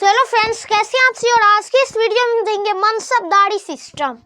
Hello friends, कैसे हैं आप सभी। और आज के इस वीडियो में देंगे मनसबदारी सिस्टम।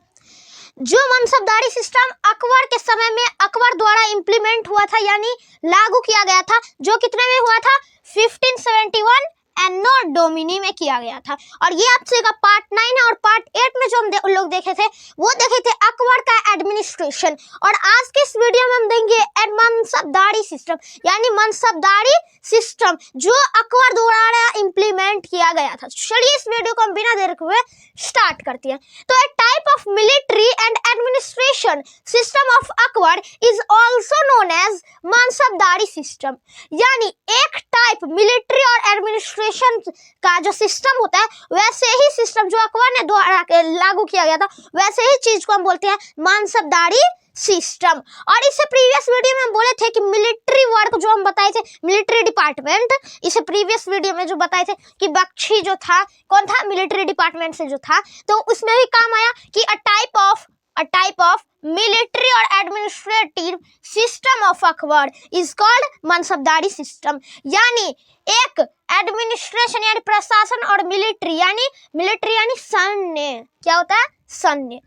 जो मनसबदारी सिस्टम अकबर के समय में अकबर द्वारा इम्प्लीमेंट हुआ था, यानी लागू किया गया था, जो कितने में हुआ था 1571 एनो डोमिनी में किया गया था। और ये आपसे का पार्ट 9 है। और पार्ट 8 में जो हम लोग देखे थे वो देखे थे अकबर का एडमिनिस्ट्रेशन। और आज के इस वीडियो में हम देंगे मनसबदारी सिस्टम, यानी मनसबदारी सिस्टम जो अकबर द्वारा इम्प्लीमेंट किया गया था। चलिए इस वीडियो को हम बिना देर हुए स्टार्ट करते हैं। तो a type of military and administration system of Akbar is also known as mansabdari system, यानी एक टाइप मिलिट्री और एडमिनिस्ट्रेशन का जो सिस्टम होता है, वैसे ही सिस्टम जो अकबर ने द्वारा लागू किया गया था, वैसे ही चीज को हम बोलते हैं मनसबदारी सिस्टम। और इससे प्रीवियस वीडियो में हम बोले थे कि मिलिट्री वर्क जो हम बताए थे, मिलिट्री डिपार्टमेंट, इसे प्रीवियस वीडियो में जो बताए थे कि बख्शी जो था कौन था, मिलिट्री डिपार्टमेंट से जो था, तो उसमें भी काम आया कि अ टाइप ऑफ मिलिट्री और administrative system of Akbar is called मनसबदारी system, यानी एक एडमिनिस्ट्रेशन यानी प्रशासन और मिलिट्री यानी सैन्य, क्या होता है सैन्य,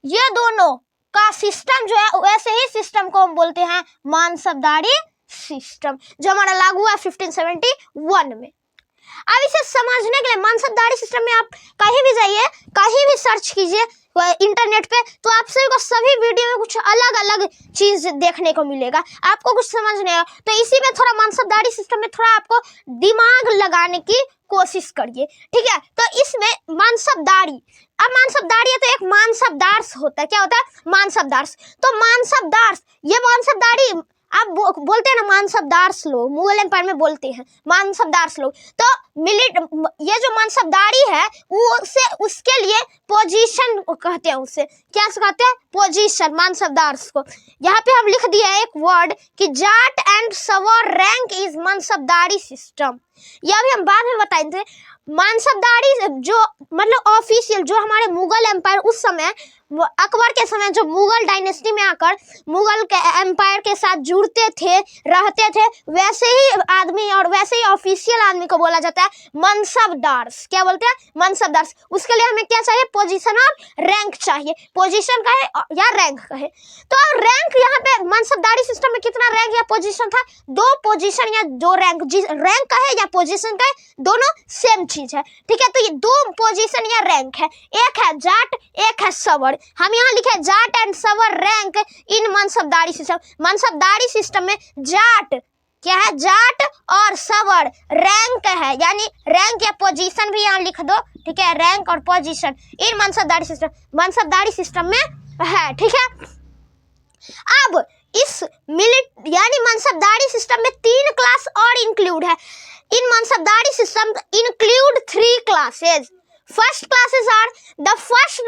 ये दोनों का सिस्टम जो है, वैसे ही सिस्टम को हम बोलते हैं मनसबदारी सिस्टम, जो हमारा लागू हुआ 1571 में। अब इसे समझने के लिए मनसबदारी सिस्टम में आप कहीं भी जाइए, कहीं भी सर्च कीजिए इंटरनेट पे, तो आप सभी को सभी वीडियो में कुछ अलग अलग चीज देखने को मिलेगा, आपको कुछ समझ नहीं आएगा। तो इसी में थोड़ा मनसबदारी सिस्टम में थोड़ा आपको दिमाग लगाने की कोशिश करिए, ठीक है। तो इसमें मनसबदारी, अब मनसबदारी है तो एक मानसबदार्स होता है, क्या होता है मानसबदार्स। तो मानसबदार्स, ये मानसबदारी आप बोलते हैं ना मानसबदार्स लोग, मुगल एम्पायर में बोलते हैं मानसबदार्स लोग। तो ये जो मानसबदारी है उसके लिए पोजीशन कहते हैं, उसे क्या कहते हैं पोजीशन, मानसबदार्स को। यहाँ पे हम लिख दिया एक वर्ड कि जाट एंड सवर रैंक इज मनसबदारी सिस्टम। यह भी हम बाद में बताएंगे। मानसबदारी जो मतलब ऑफिशियल, जो हमारे मुगल एम्पायर उस समय अकबर के समय जो मुगल डायनेस्टी में आकर मुगल के एम्पायर के साथ जुड़ते थे, रहते थे, वैसे ही आदमी और वैसे ही ऑफिशियल आदमी को बोला जाता है मनसबदार्स। क्या बोलते हैं मनसबदार्स। उसके लिए हमें क्या चाहिए, पोजीशन और रैंक चाहिए, पोजीशन का है या रैंक का है। तो अब रैंक यहाँ पे मनसबदारी सिस्टम में कितना रैंक या पोजीशन था, 2 पोजीशन या 2 रैंक, रैंक का है या पोजीशन का है, दोनों सेम चीज है, ठीक है। तो ये 2 पोजीशन या रैंक है, एक है जाट एक है सवर। हम यहाँ लिखे जाट एंड सवर rank in mansabdari system. मनसबदारी system में जाट क्या है, जाट और सवर रैंक है, यानी रैंक या पोजीशन भी यहाँ लिख दो, ठीक है, रैंक और पोजीशन इन मनसबदारी सिस्टम में है, ठीक है। अब इस यानी मनसबदारी सिस्टम में 3 क्लास और इंक्लूड है। In mansabdari system include 3 classes. First classes are the first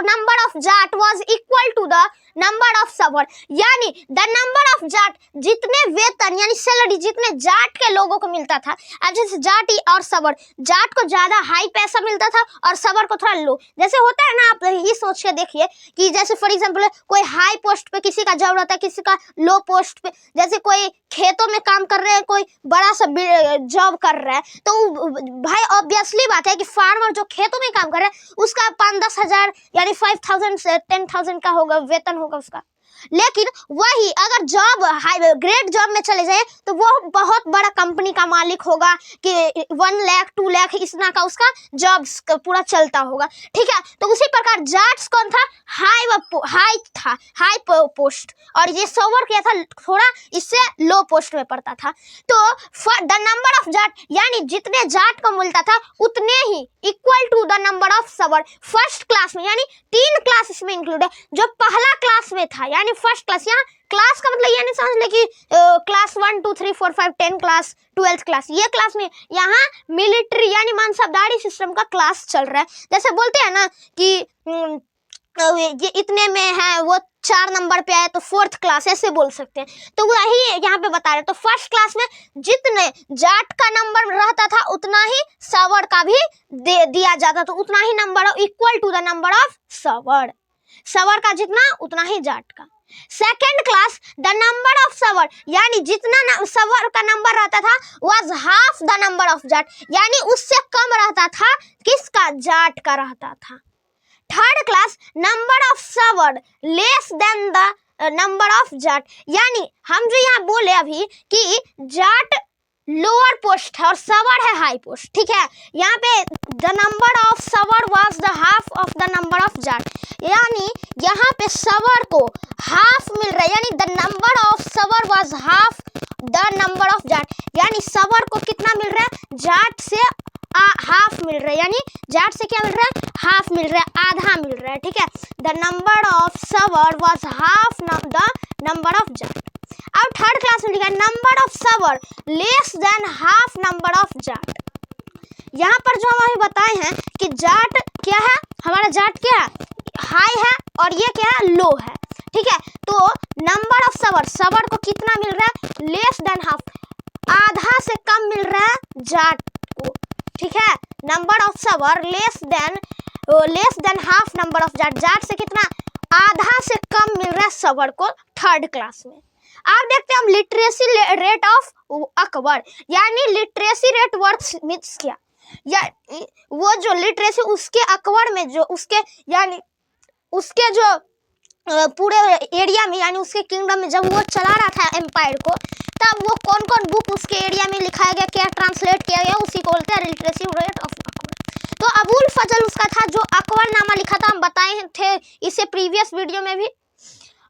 number of jat was equal to the number of savar, यानी the number of jat, जितने वेतन यानी सैलरी जितने जाट के लोगों को मिलता था, अब जैसे जाट और सवर, जाट को ज्यादा हाई पैसा मिलता था और सवर को थोड़ा लो। जैसे होता है ना, आप ये सोच के देखिए कि जैसे फॉर एग्जांपल कोई हाई पोस्ट पे किसी का जॉब रहता है, किसी का लो पोस्ट पे, जैसे कोई खेतों में काम कर रहे हैं, कोई बड़ा सा जॉब कर रहा है, तो भाई ऑब्वियसली बात है कि फार्मर जो खेतों में काम कर रहा है उसका 5-10 हजार यानी 5,000 से 10,000 का होगा वेतन होगा उसका। लेकिन वही अगर जॉब हाई ग्रेड जॉब में चले जाए तो वो बहुत बड़ा कंपनी का मालिक होगा कि 1 लाख 2 लाख इतना का उसका जॉब पूरा चलता होगा, ठीक है। तो उसी प्रकार जाट्स कौन था, हाई पोस्ट, और ये सवर क्या था, थोड़ा इससे लो पोस्ट में पड़ता था। तो द नंबर ऑफ जाट, यानी जितने जाट को मिलता था उतने ही equal to the number of sowar first class में, यानी 3 क्लास इसमें इंक्लूड है। जो पहला क्लास में था यानी फर्स्ट क्लास, यहाँ क्लास का मतलब ये नहीं समझ ले कि क्लास 1 2 3 4 5 10 क्लास 12th क्लास, ये क्लास में, यहाँ मिलिट्री यानी मनसबदारी सिस्टम का क्लास चल रहा है। जैसे बोलते हैं ना कि ये इतने में है, वो 4 नंबर पे आए तो 4th क्लास, ऐसे बोल सकते हैं। तो वही यहाँ पे बता रहे। तो फर्स्ट क्लास में जितने जाट का नंबर रहता था उतना ही सवर का भी दिया जाता, तो उतना ही number equal to the number of sowar, सवर का जितना उतना ही जाट का। Second class the number of sowar, यानी जितना सवर का नंबर रहता था was half the number of zat, यानी उससे कम रहता था किसका, जाट का रहता था। थर्ड क्लास नंबर ऑफ सवर less than the number of zat, यानी हम जो यहाँ बोले अभी कि जाट लोअर पोस्ट है और सवर है हाई पोस्ट, ठीक है। यहाँ पे द नंबर ऑफ सवर was the half of the number of zat, यानी यहाँ पे सवर को हाफ मिल रहा है, यानी द नंबर ऑफ सवर was half the number of zat, यानी सवर को कितना मिल रहा है, जाट से हाफ मिल रहा है, यानी जाट से क्या मिल रहा है, हाफ मिल रहा है, आधा मिल रहा है, ठीक है। द नंबर ऑफ सवर was half the number of Jat. अब थर्ड क्लास में लिखा है नंबर ऑफ सवर less than half number of Jat. यहाँ पर जो हम अभी बताए हैं कि जाट क्या है, हमारा जाट क्या है, हाई है और ये क्या है, लो है, ठीक है। तो नंबर ऑफ सवर, सवर को कितना मिल रहा है, लेस देन हाफ, आधा से कम मिल रहा है जाट को, ठीक है। नंबर ऑफ सवर less than half number of Jat, Jat से कितना, आधा से कम मिल रहा है सवर को थर्ड क्लास में। आप देखते हैं हम लिटरेसी रेट ऑफ अकबर, यानी लिटरेसी रेट वर्थ मीन्स क्या, या वो जो लिटरेसी उसके अकबर में जो उसके यानी उसके जो पूरे एरिया में यानी उसके किंगडम में जब वो चला रहा था एम्पायर को, तब वो कौन कौन बुक उसके एरिया में लिखाया गया, क्या ट्रांसलेट किया गया, उसी को बोलते हैं लिटरेसी रेट ऑफ अकबर। तो अबुल फजल उसका था जो अकबरनामा लिखा था, हम बताए थे इसे प्रीवियस वीडियो में भी।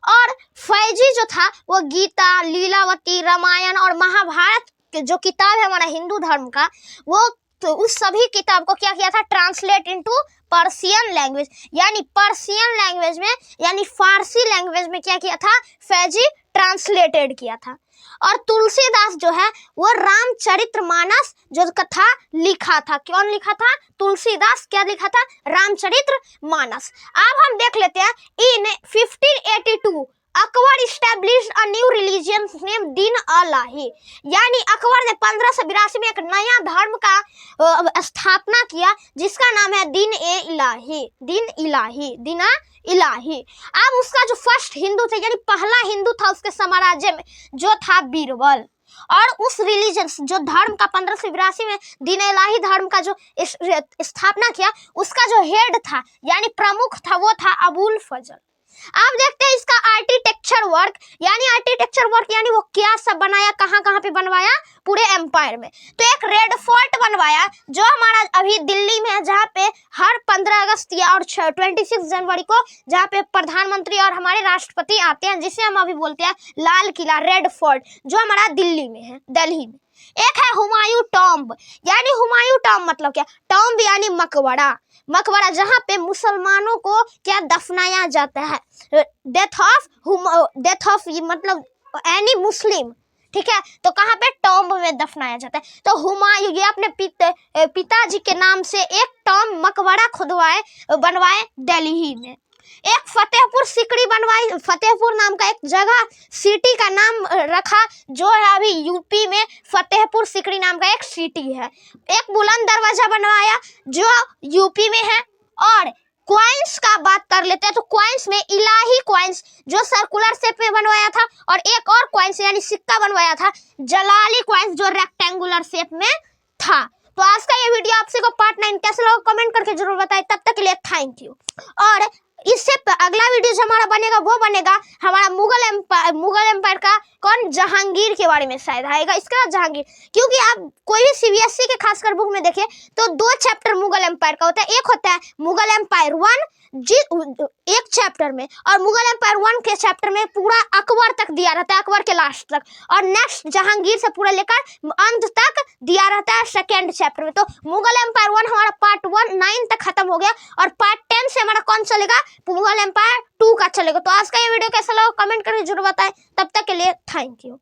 और फैजी जो था वो गीता, लीलावती, रामायण और महाभारत जो किताब है हमारा हिंदू धर्म का, वो तो उस सभी किताब को क्या किया था, ट्रांसलेट इनटू पर्शियन लैंग्वेज, यानी पर्शियन लैंग्वेज में यानी फारसी लैंग्वेज में क्या किया था, फैजी ट्रांसलेटेड किया था। और तुलसीदास जो है वो रामचरितमानस जो कथा लिखा था, कौन लिखा था, तुलसीदास क्या लिखा था, रामचरितमानस। अब हम देख लेते हैं इन 1582 Akbar established a new religion name दीन इलाही, यानी अकबर ने 1582 में एक नया धर्म का स्थापना किया जिसका नाम है दीन इलाही। अब उसका जो फर्स्ट हिंदू थे यानी पहला हिंदू था उसके साम्राज्य में जो था बीरबल, और उस रिलीजन जो धर्म का 1582 में दीन इलाही धर्म का जो स्थापना किया उसका जो हेड था यानी प्रमुख था वो था अबुल फजल। आप देखते हैं इसका आर्किटेक्चर वर्क, यानी वो क्या सब बनाया, कहाँ कहाँ पे बनवाया, पूरे एम्पायर में। तो एक रेड फोर्ट बनवाया जो हमारा अभी दिल्ली में है, जहाँ पे हर 15 अगस्त या और 26 जनवरी को जहाँ पे प्रधानमंत्री और हमारे राष्ट्रपति आते हैं, जिसे हम अभी बोलते हैं लाल किला, रेड फोर्ट, जो हमारा दिल्ली में है, दिल्ली में। एक है हुमायूं टॉम्ब, यानी हुमायूं टॉम्ब मतलब क्या, टॉम्ब यानी मकबरा, जहाँ पे मुसलमानों को क्या दफनाया जाता है, डेथ ऑफ मतलब एनी मुस्लिम, ठीक है। तो कहाँ पे, टॉम्ब में दफनाया जाता है। तो हुमायूं ये अपने पिताजी के नाम से एक टॉम्ब मकबरा बनवाए दिल्ली में। एक फतेहपुर सिकड़ी बनवाई, फतेहपुर नाम का एक जगह सिटी का नाम रखा जो है अभी यूपी में, फतेहपुर सिकड़ी नाम का एक सिटी है। एक बुलंद दरवाजा बनवाया जो यूपी में है। और क्वाइंस का बात कर लेते हैं तो क्वाइंस में इलाही क्वाइंस जो सर्कुलर शेप में बनवाया था, और एक और क्वाइंस यानी सिक्का बनवाया था जलाली क्वाइंस जो रेक्टेंगुलर शेप में था। तो आज का ये वीडियो आपसे को पार्ट 9 कैसे लगा कमेंट करके जरूर बताएं। तब तक के लिए थैंक यू। और इससे अगला वीडियो जो हमारा बनेगा वो बनेगा हमारा मुगल एम्पायर का, कौन, जहांगीर के बारे में शायद आएगा इसके बाद जहांगीर, क्योंकि आप कोई भी सीबीएसई के खासकर बुक में देखें तो 2 चैप्टर मुगल एम्पायर का होता है। एक होता है मुगल एम्पायर 1 एक चैप्टर में, और मुगल एम्पायर 1 के चैप्टर में पूरा अकबर तक दिया रहता है, अकबर के लास्ट तक, और नेक्स्ट जहांगीर से पूरा लेकर अंत तक दिया रहता है सेकेंड चैप्टर में। तो मुगल एम्पायर 1 हमारा पार्ट 9 तक खत्म हो गया, और पार्ट 10 से हमारा कौन चलेगा, मुगल एम्पायर 2 का चलेगा। तो आज का ये वीडियो कैसा लगा कमेंट करके जरूर बताएं। तब तक के लिए थैंक यू।